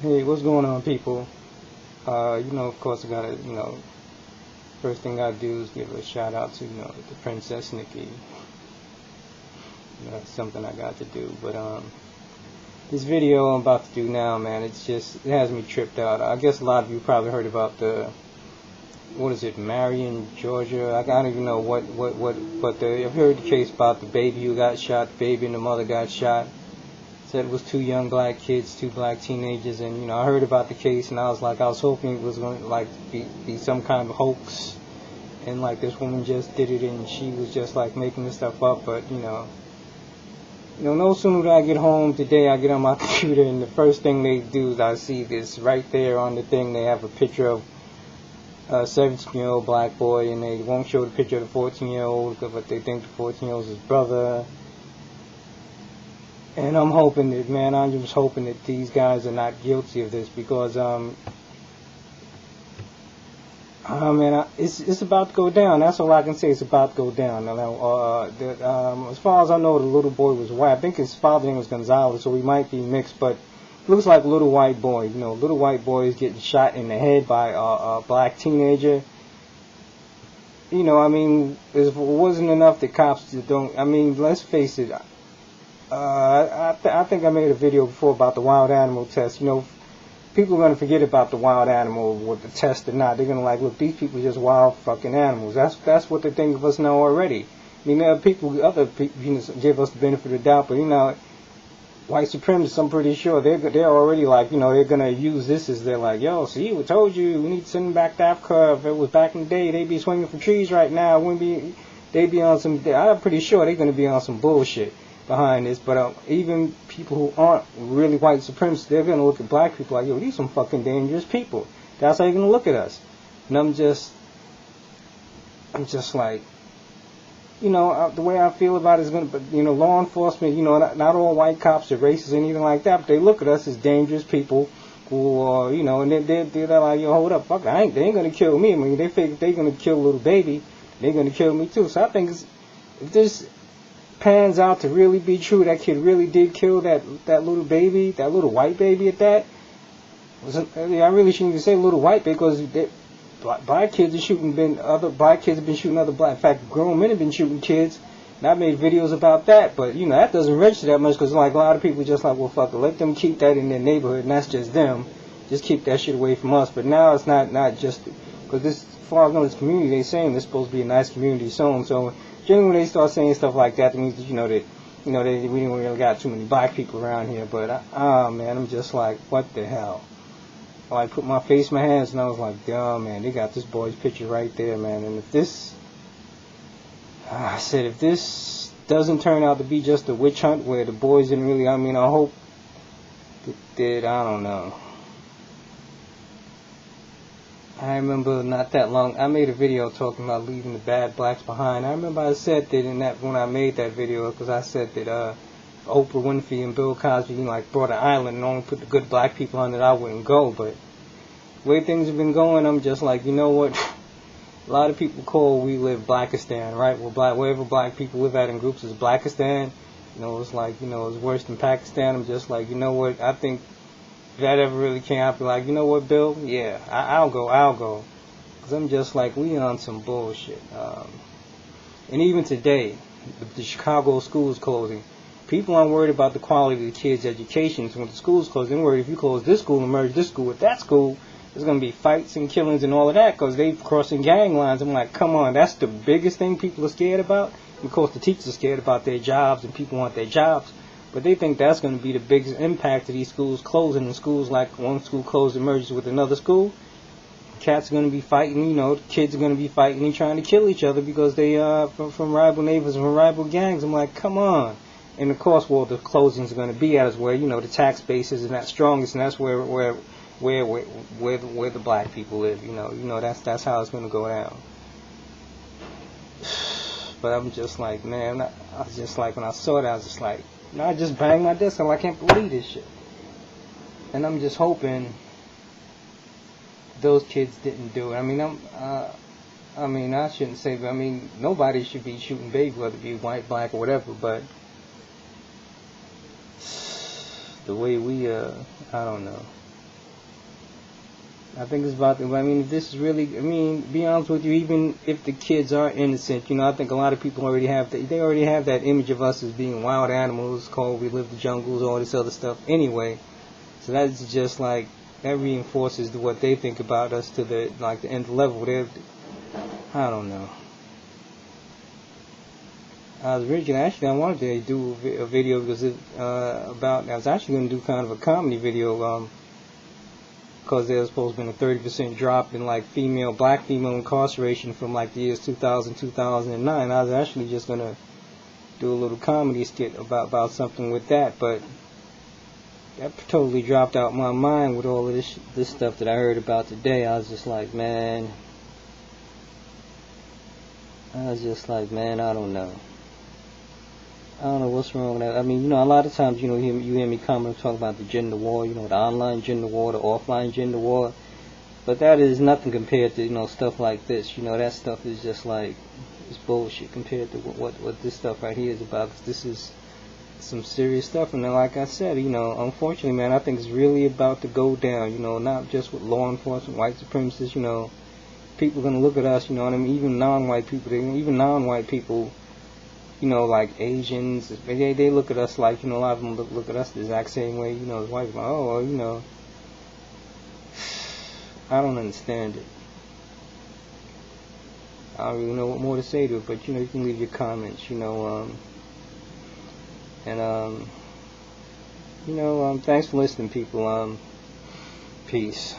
Hey, what's going on, people? Of course, I gotta, first thing I do is give a shout out to, the Princess Nikki. That's something I got to do. But this video I'm about to do now, man, it has me tripped out. I guess a lot of you probably heard about Marion, Georgia. I don't even know but I've heard the case about the baby who got shot, the baby and the mother got shot. Said it was two young black kids, two black teenagers, and I heard about the case, and I was hoping it was going to be some kind of hoax, and this woman just did it, and she was just making this stuff up. But no sooner do I get home today, I get on my computer, and the first thing they do is I see this right there on the thing. They have a picture of a 17-year-old black boy, and they won't show the picture of the 14-year-old, but they think the 14-year-old is his brother. And I'm just hoping that these guys are not guilty of this, because it's about to go down. That's all I can say. It's about to go down. As far as I know, the little boy was white. I think his father's name was Gonzalez, so he might be mixed, but it looks like a little white boy. Little white boy is getting shot in the head by a black teenager. It wasn't enough that cops don't. Let's face it. I think I made a video before about the wild animal test. People are going to forget about the wild animal with the test or not. They're going to look, these people are just wild fucking animals. That's what they think of us now already. Other people give us the benefit of the doubt, but white supremacists, I'm pretty sure they're already they're going to use this as they're yo, see, we told you, we need to send them back to Africa. If it was back in the day, they'd be swinging from trees right now. They'd be on some, I'm pretty sure they're going to be on some bullshit behind this. But even people who aren't really white supremacists, they're going to look at black people like, yo, these some fucking dangerous people. That's how they're going to look at us. And I'm just the way I feel about it is going to, law enforcement, not all white cops are racist or anything like that, but they look at us as dangerous people who are, and they're like, yo, hold up, fuck, they ain't going to kill me. They figure if they're going to kill a little baby, they're going to kill me too. So I think if this pans out to really be true, that kid really did kill that little baby, that little white baby at that. I really shouldn't even say little white baby, because black kids other black kids have been shooting other black. In fact, grown men have been shooting kids, and I made videos about that. But that doesn't register that much, because a lot of people just well, fuck it, let them keep that in their neighborhood, and that's just them. Just keep that shit away from us. But now it's not just because this, as far as I know, this community, they saying this is supposed to be a nice community zone. So generally, when they start saying stuff like that, it means that we don't really got too many black people around here. But I'm just what the hell? I put my face in my hands, and I was like, damn, man, they got this boy's picture right there, man. And if this doesn't turn out to be just a witch hunt where the boys didn't really, I hope that I don't know. I remember not that long, I made a video talking about leaving the bad blacks behind. I remember I said that when I made that video, because I said that Oprah Winfrey and Bill Cosby brought an island and only put the good black people on it, I wouldn't go. But the way things have been going, I'm just what? A lot of people call we live Blackistan, right? Well, wherever black people live at in groups is Blackistan. It's it's worse than Pakistan. I'm just what? I think if that ever really came out, I'd be what, Bill? Yeah, I'll go. Because I'm just we on some bullshit. And even today, the Chicago schools closing, people aren't worried about the quality of the kids' education. So when the school's closed, they're worried if you close this school and merge this school with that school, there's going to be fights and killings and all of that, because they're crossing gang lines. I'm like, come on, that's the biggest thing people are scared about. And of course, the teachers are scared about their jobs, and people want their jobs. But they think that's going to be the biggest impact of these schools closing. And schools one school closed and merges with another school, cats are going to be fighting, kids are going to be fighting and trying to kill each other because they from rival neighbors and from rival gangs. I'm like, come on. And of course, where the closings are going to be at is where, the tax base isn't that strongest, and that's where the black people live. That's how it's going to go down. But I'm just man, I was just when I saw that, I was just I just banged my desk. I can't believe this shit. And I'm just hoping those kids didn't do it. I shouldn't say, but nobody should be shooting babies, whether it be white, black, or whatever. But the way we, I don't know. I think it's about I mean, if this is really, I mean, be honest with you, even if the kids are innocent, I think a lot of people already have they already have that image of us as being wild animals, called we live in the jungles, all this other stuff anyway. So that's just like, that reinforces what they think about us to the nth level. I don't know. I was originally, actually, I wanted to do a video because I was actually going to do kind of a comedy video, because there's supposed to be a 30% drop in like black female incarceration from like the years 2000, 2009. I was actually just going to do a little comedy skit about something with that, but that totally dropped out my mind with all of this stuff that I heard about today. I was just like, man, I don't know. I don't know what's wrong with that. I mean, a lot of times, you hear me comment talk about the gender war, the online gender war, the offline gender war. But that is nothing compared to, stuff like this. That stuff is just like, it's bullshit compared to what this stuff right here is about. 'Cause this is some serious stuff. And then, like I said, unfortunately, man, I think it's really about to go down, not just with law enforcement, white supremacists, people are going to look at us, even non-white people, like Asians, they look at us like, a lot of them look at us the exact same way, as white people. Oh, well, I don't understand it. I don't really know what more to say to it, but, you can leave your comments, thanks for listening, people. Peace.